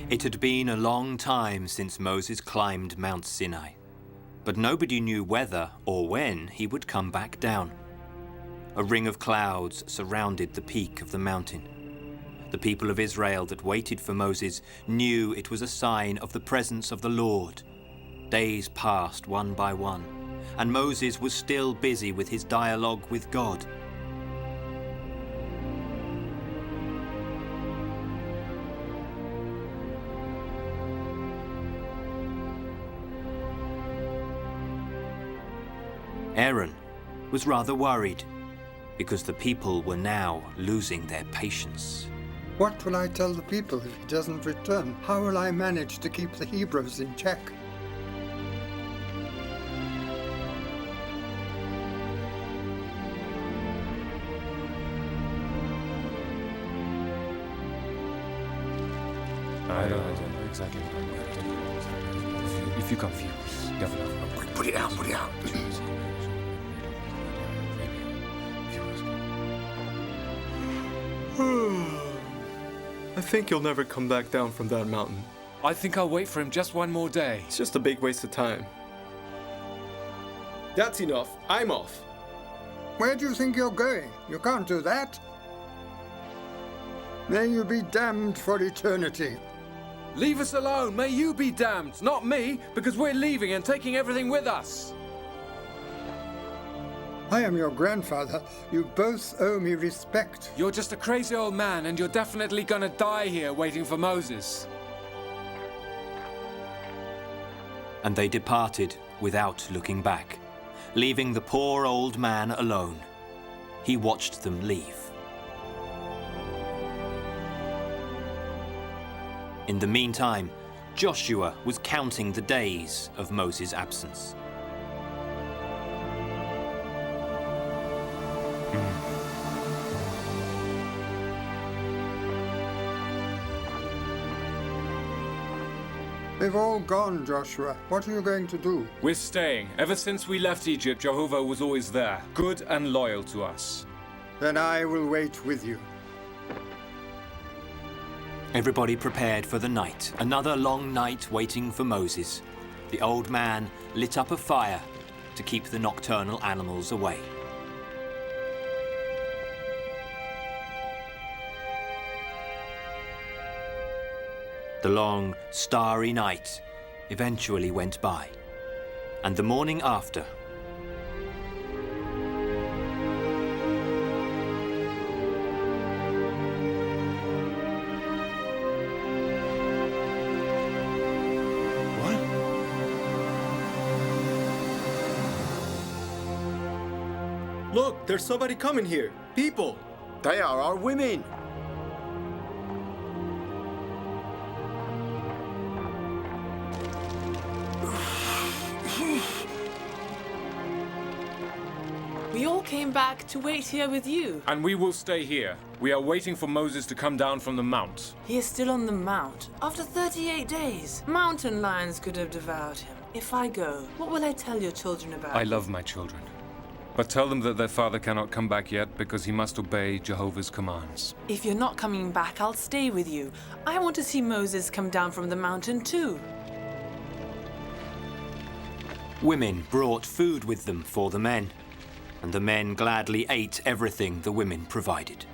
It had been a long time since Moses climbed Mount Sinai, but nobody knew whether or when he would come back down. A ring of clouds surrounded the peak of the mountain. The people of Israel that waited for Moses knew it was a sign of the presence of the Lord. Days passed one by one, and Moses was still busy with his dialogue with God. Aaron was rather worried because the people were now losing their patience. What will I tell the people if he doesn't return? How will I manage to keep the Hebrews in check? I don't know exactly what I'm going to do. If you confuse, Governor. Put it out, put it out. I think you'll never come back down from that mountain. I think I'll wait for him just one more day. It's just a big waste of time. That's enough. I'm off. Where do you think you're going? You can't do that. May you be damned for eternity. Leave us alone. May you be damned, not me, because we're leaving and taking everything with us. I am your grandfather. You both owe me respect. You're just a crazy old man, and you're definitely gonna die here waiting for Moses. And they departed without looking back, leaving the poor old man alone. He watched them leave. In the meantime, Joshua was counting the days of Moses' absence. They've all gone, Joshua. What are you going to do? We're staying. Ever since we left Egypt, Jehovah was always there, good and loyal to us. Then I will wait with you. Everybody prepared for the night, another long night waiting for Moses. The old man lit up a fire to keep the nocturnal animals away. The long, starry night eventually went by, and the morning after, Look, there's somebody coming here. People. They are our women. We all came back to wait here with you. And we will stay here. We are waiting for Moses to come down from the mount. He is still on the mount. After 38 days, mountain lions could have devoured him. If I go, what will I tell your children about? I love my children. But tell them that their father cannot come back yet because he must obey Jehovah's commands. If you're not coming back, I'll stay with you. I want to see Moses come down from the mountain too. women brought food with them for the men, and the men gladly ate everything the women provided.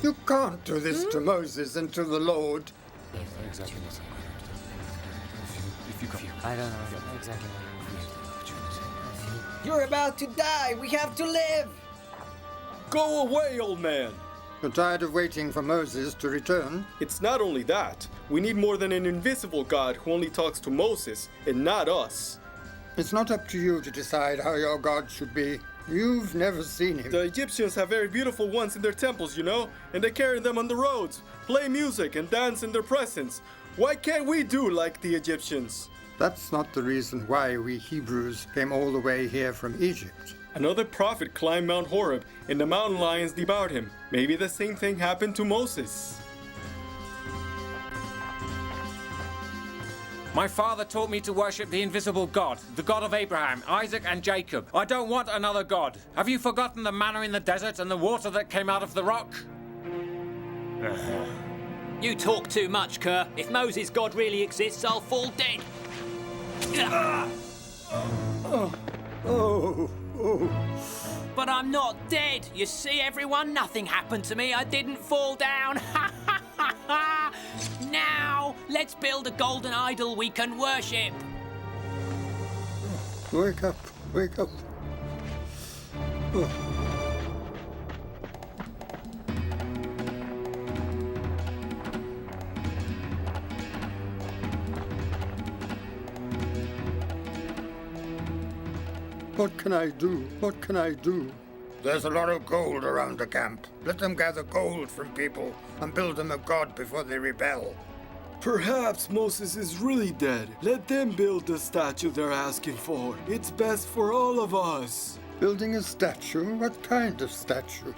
You can't do this to Moses and to the Lord. Exactly what I'm going to do. If you I don't know exactly what You're about to die. We have to live. Go away, old man! You're tired of waiting for Moses to return? It's not only that. We need more than an invisible God who only talks to Moses and not us. It's not up to you to decide how your God should be. You've never seen him. The Egyptians have very beautiful ones in their temples, you know, and they carry them on the roads, play music and dance in their presence. Why can't we do like the Egyptians? That's not the reason why we Hebrews came all the way here from Egypt. Another prophet climbed Mount Horeb, and the mountain lions devoured him. Maybe the same thing happened to Moses. My father taught me to worship the invisible God, the God of Abraham, Isaac, and Jacob. I don't want another God. Have you forgotten the manna in the desert and the water that came out of the rock? You talk too much, Kerr. If Moses' God really exists, I'll fall dead. But I'm not dead. You see, everyone, nothing happened to me. I didn't fall down. Now, let's build a golden idol we can worship. Wake up, wake up. What can I do? What can I do? There's a lot of gold around the camp. Let them gather gold from people and build them a god before they rebel. Perhaps Moses is really dead. Let them build the statue they're asking for. It's best for all of us. Building a statue? What kind of statue?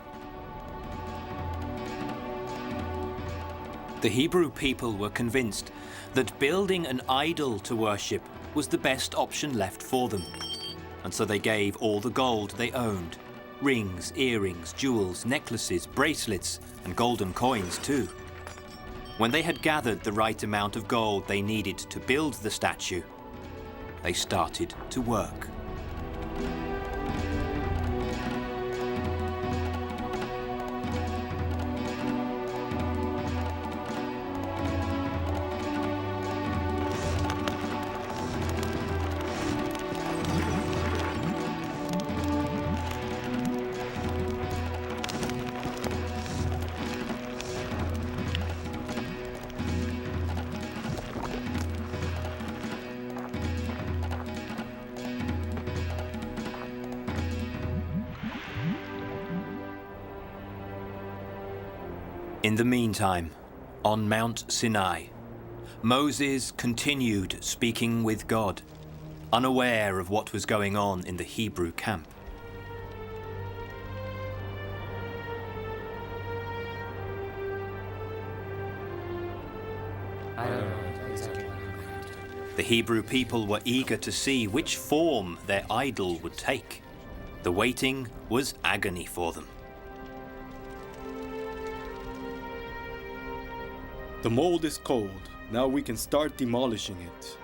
The Hebrew people were convinced that building an idol to worship was the best option left for them. And so they gave all the gold they owned. Rings, earrings, jewels, necklaces, bracelets, and golden coins too. When they had gathered the right amount of gold they needed to build the statue, they started to work. In the meantime, on Mount Sinai, Moses continued speaking with God, unaware of what was going on in the Hebrew camp. The Hebrew people were eager to see which form their idol would take. The waiting was agony for them. The mold is cold. Now we can start demolishing it.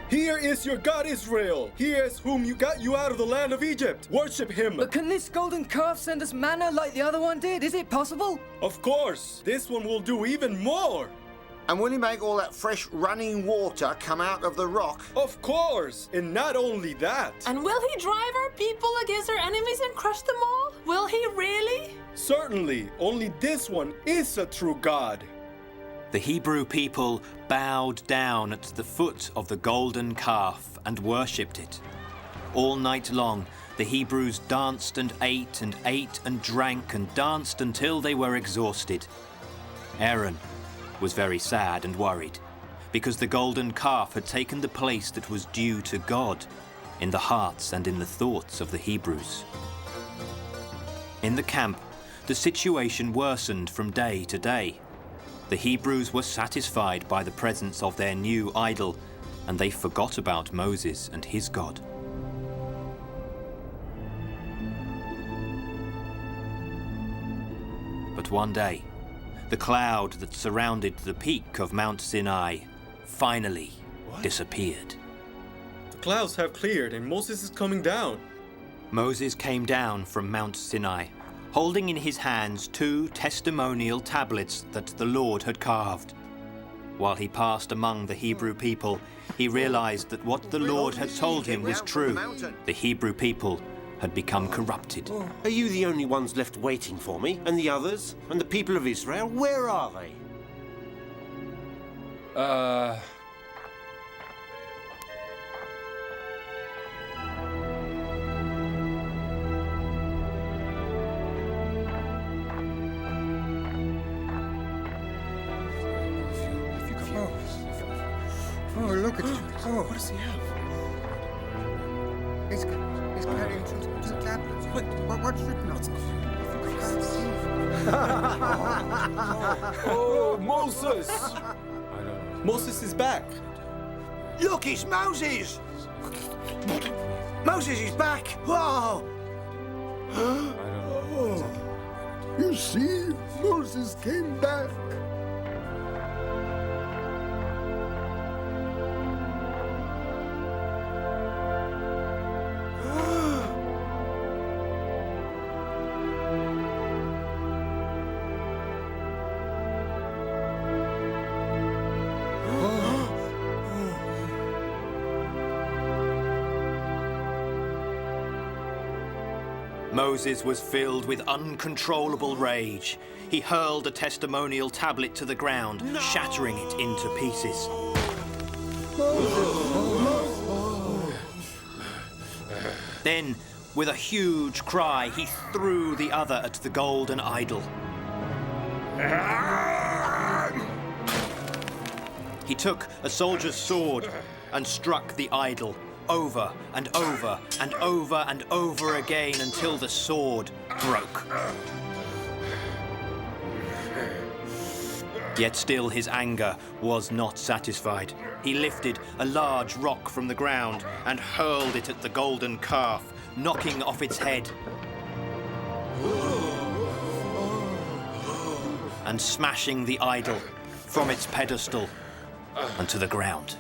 Here is your God Israel. He is whom you got you out of the land of Egypt. Worship him. But can this golden calf send us manna like the other one did? Is it possible? Of course. This one will do even more. And will he make all that fresh running water come out of the rock? Of course. And not only that. And will he drive our people against our enemies and crush them all? Will he really? Certainly. Only this one is a true God. The Hebrew people bowed down at the foot of the golden calf and worshipped it. All night long, the Hebrews danced and ate and drank and danced until they were exhausted. Aaron was very sad and worried because the golden calf had taken the place that was due to God in the hearts and in the thoughts of the Hebrews. In the camp, the situation worsened from day to day. The Hebrews were satisfied by the presence of their new idol, and they forgot about Moses and his God. But one day, the cloud that surrounded the peak of Mount Sinai finally disappeared. The clouds have cleared and Moses is coming down. Moses came down from Mount Sinai, holding in his hands 2 testimonial tablets that the Lord had carved. While he passed among the Hebrew people, he realized that what the Lord had told him was true. The Hebrew people had become corrupted. Are you the only ones left waiting for me? And the others? And the people of Israel? Where are they? Oh, look at it. Oh, what does he have? He's carrying two tablets. What's written on them? I can't see. Oh, Moses! Moses is back. Look, it's Moses! Moses is back! Whoa! You see, Moses came back. Moses was filled with uncontrollable rage. He hurled a testimonial tablet to the ground, shattering it into pieces. Then, with a huge cry, he threw the other at the golden idol. He took a soldier's sword and struck the idol over and over and over and over again until the sword broke. Yet still his anger was not satisfied. He lifted a large rock from the ground and hurled it at the golden calf, knocking off its head and smashing the idol from its pedestal onto the ground.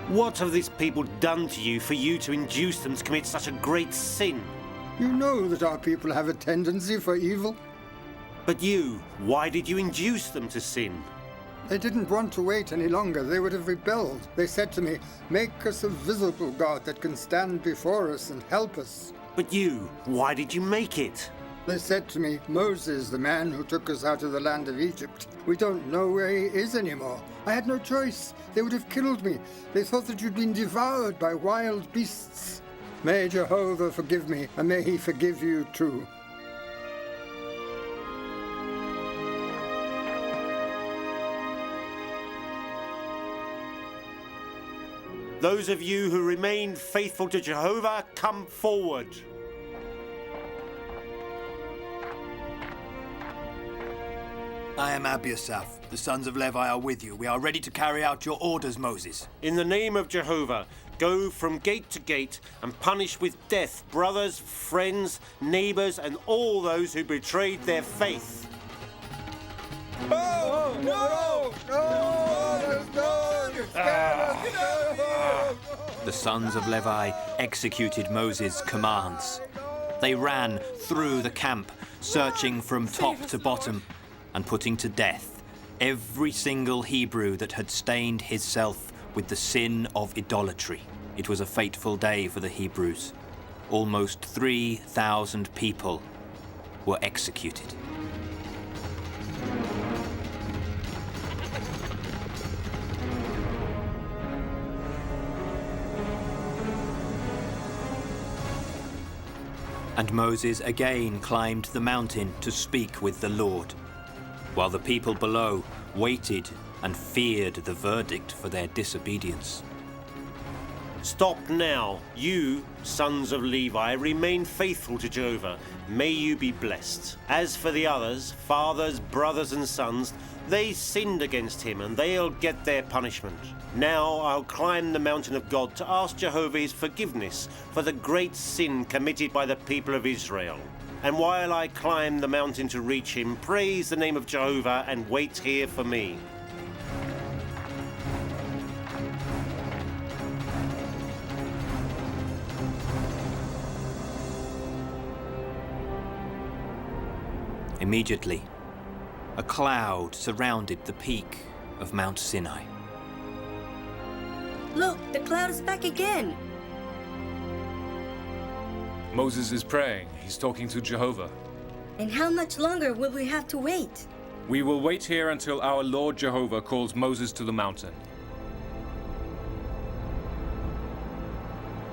What have these people done to you for you to induce them to commit such a great sin? You know that our people have a tendency for evil. But you, why did you induce them to sin? They didn't want to wait any longer. They would have rebelled. They said to me, "Make us a visible God that can stand before us and help us." But you, why did you make it? They said to me, "Moses, the man who took us out of the land of Egypt, we don't know where he is anymore." I had no choice. They would have killed me. They thought that you'd been devoured by wild beasts. May Jehovah forgive me, and may he forgive you too. Those of you who remain faithful to Jehovah, come forward. I am Abiasaph. The sons of Levi are with you. We are ready to carry out your orders, Moses. In the name of Jehovah, go from gate to gate and punish with death brothers, friends, neighbors, and all those who betrayed their faith. Oh, no! The sons of Levi executed Moses' commands. They ran through the camp, searching from top to bottom, and putting to death every single Hebrew that had stained himself with the sin of idolatry. It was a fateful day for the Hebrews. Almost 3,000 people were executed. And Moses again climbed the mountain to speak with the Lord, while the people below waited and feared the verdict for their disobedience. Stop now. You, sons of Levi, remain faithful to Jehovah. May you be blessed. As for the others, fathers, brothers, and sons, They sinned against him, and they'll get their punishment. Now I'll climb the mountain of God to ask Jehovah his forgiveness for the great sin committed by the people of Israel. And while I climb the mountain to reach him, praise the name of Jehovah and wait here for me. Immediately, a cloud surrounded the peak of Mount Sinai. Look, the cloud is back again. Moses is praying. He's talking to Jehovah. And how much longer will we have to wait? We will wait here until our Lord Jehovah calls Moses to the mountain.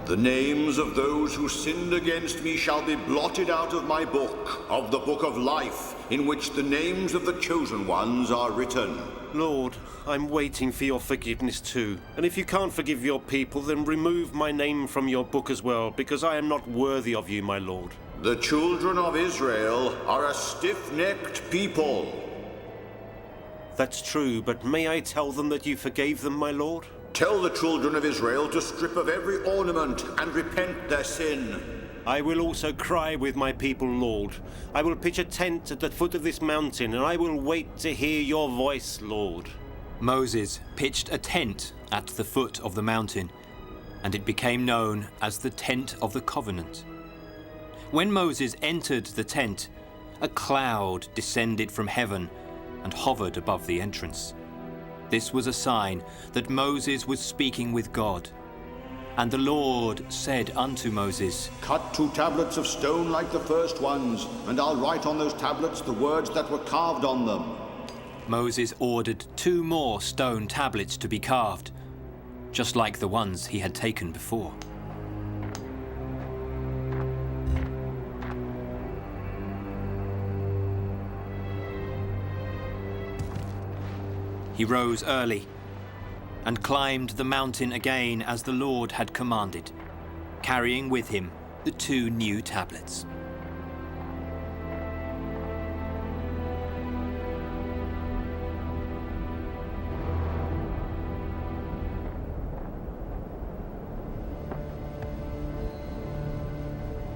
The names of those who sinned against me shall be blotted out of my book, of the book of life, in which the names of the chosen ones are written. Lord, I'm waiting for your forgiveness too. And if you can't forgive your people, then remove my name from your book as well, because I am not worthy of you, my Lord. The children of Israel are a stiff-necked people. That's true, but may I tell them that you forgave them, my Lord? Tell the children of Israel to strip of every ornament and repent their sin. I will also cry with my people, Lord. I will pitch a tent at the foot of this mountain, and I will wait to hear your voice, Lord. Moses pitched a tent at the foot of the mountain, and it became known as the Tent of the Covenant. When Moses entered the tent, a cloud descended from heaven and hovered above the entrance. This was a sign that Moses was speaking with God. And the Lord said unto Moses, Cut 2 tablets of stone like the first ones, and I'll write on those tablets the words that were carved on them. Moses ordered 2 more stone tablets to be carved, just like the ones he had taken before. He rose early and climbed the mountain again as the Lord had commanded, carrying with him the 2 new tablets.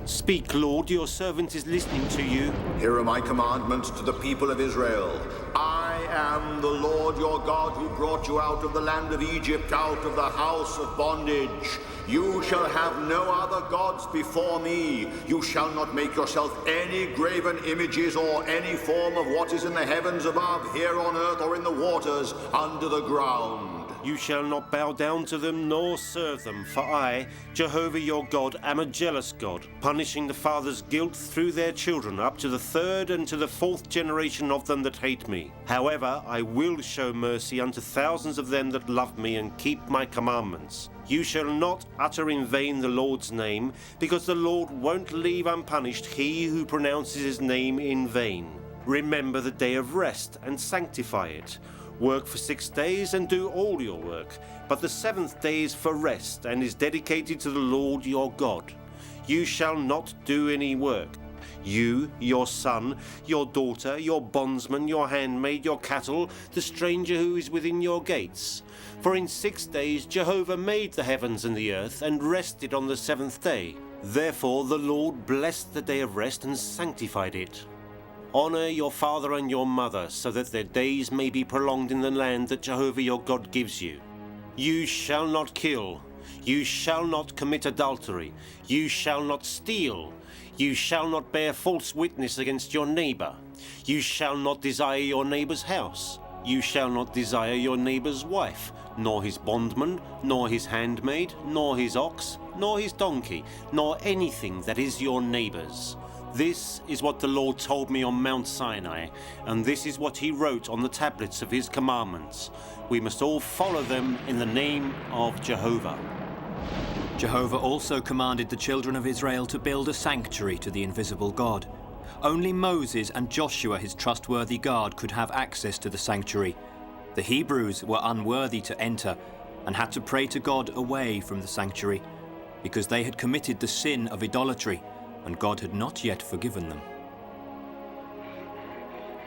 Speak, Lord, your servant is listening to you. Here are my commandments to the people of Israel. I am the Lord your God who brought you out of the land of Egypt, out of the house of bondage. You shall have no other gods before me. You shall not make yourself any graven images or any form of what is in the heavens above, here on earth, or in the waters under the ground. You shall not bow down to them nor serve them, for I, Jehovah your God, am a jealous God, punishing the fathers' guilt through their children up to the 3rd and to the 4th generation of them that hate me. However, I will show mercy unto thousands of them that love me and keep my commandments. You shall not utter in vain the Lord's name, because the Lord won't leave unpunished he who pronounces his name in vain. Remember the day of rest and sanctify it. Work for 6 days and do all your work, but the 7th day is for rest and is dedicated to the Lord your God. You shall not do any work. You, your son, your daughter, your bondsman, your handmaid, your cattle, the stranger who is within your gates. For in 6 days Jehovah made the heavens and the earth, and rested on the 7th day. Therefore the Lord blessed the day of rest and sanctified it. Honor your father and your mother, so that their days may be prolonged in the land that Jehovah your God gives you. You shall not kill. You shall not commit adultery. You shall not steal. You shall not bear false witness against your neighbor. You shall not desire your neighbor's house. You shall not desire your neighbor's wife, nor his bondman, nor his handmaid, nor his ox, nor his donkey, nor anything that is your neighbor's. This is what the Lord told me on Mount Sinai, and this is what he wrote on the tablets of his commandments. We must all follow them in the name of Jehovah. Jehovah also commanded the children of Israel to build a sanctuary to the invisible God. Only Moses and Joshua, his trustworthy guard, could have access to the sanctuary. The Hebrews were unworthy to enter and had to pray to God away from the sanctuary, because they had committed the sin of idolatry, and God had not yet forgiven them.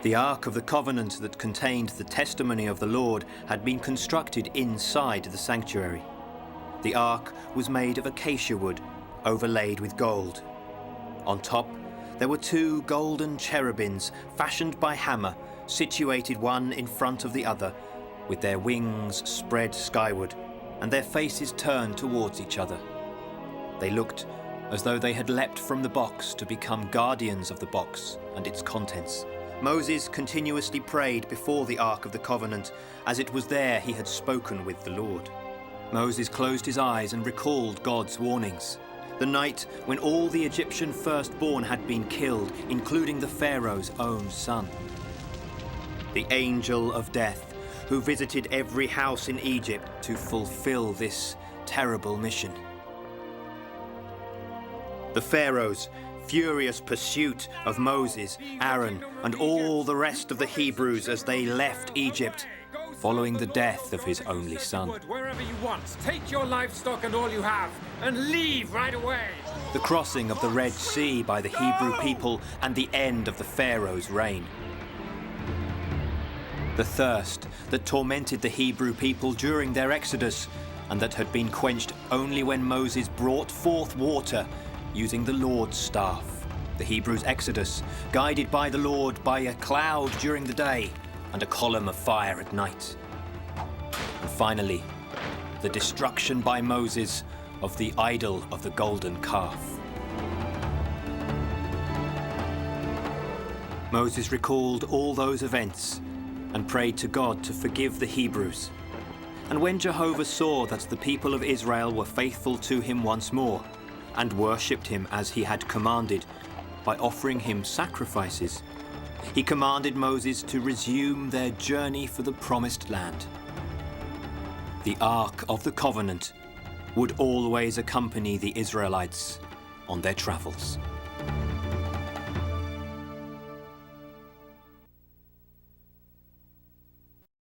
The Ark of the Covenant that contained the testimony of the Lord had been constructed inside the sanctuary. The Ark was made of acacia wood, overlaid with gold. On top, there were 2 golden cherubims fashioned by hammer, situated one in front of the other, with their wings spread skyward and their faces turned towards each other. They looked as though they had leapt from the box to become guardians of the box and its contents. Moses continuously prayed before the Ark of the Covenant, as it was there he had spoken with the Lord. Moses closed his eyes and recalled God's warnings. The night when all the Egyptian firstborn had been killed, including the Pharaoh's own son. The angel of death, who visited every house in Egypt to fulfill this terrible mission. The Pharaoh's furious pursuit of Moses, Aaron, and all the rest of the Hebrews as they left Egypt, following the death of his only son. Wherever you want, take your livestock and all you have, and leave right away. The crossing of the Red Sea by the Hebrew people and the end of the Pharaoh's reign. The thirst that tormented the Hebrew people during their exodus, and that had been quenched only when Moses brought forth water using the Lord's staff. The Hebrews' exodus, guided by the Lord by a cloud during the day and a column of fire at night. And finally, the destruction by Moses of the idol of the golden calf. Moses recalled all those events and prayed to God to forgive the Hebrews. And when Jehovah saw that the people of Israel were faithful to him once more, and worshipped him as he had commanded, by offering him sacrifices, he commanded Moses to resume their journey for the promised land. The Ark of the Covenant would always accompany the Israelites on their travels.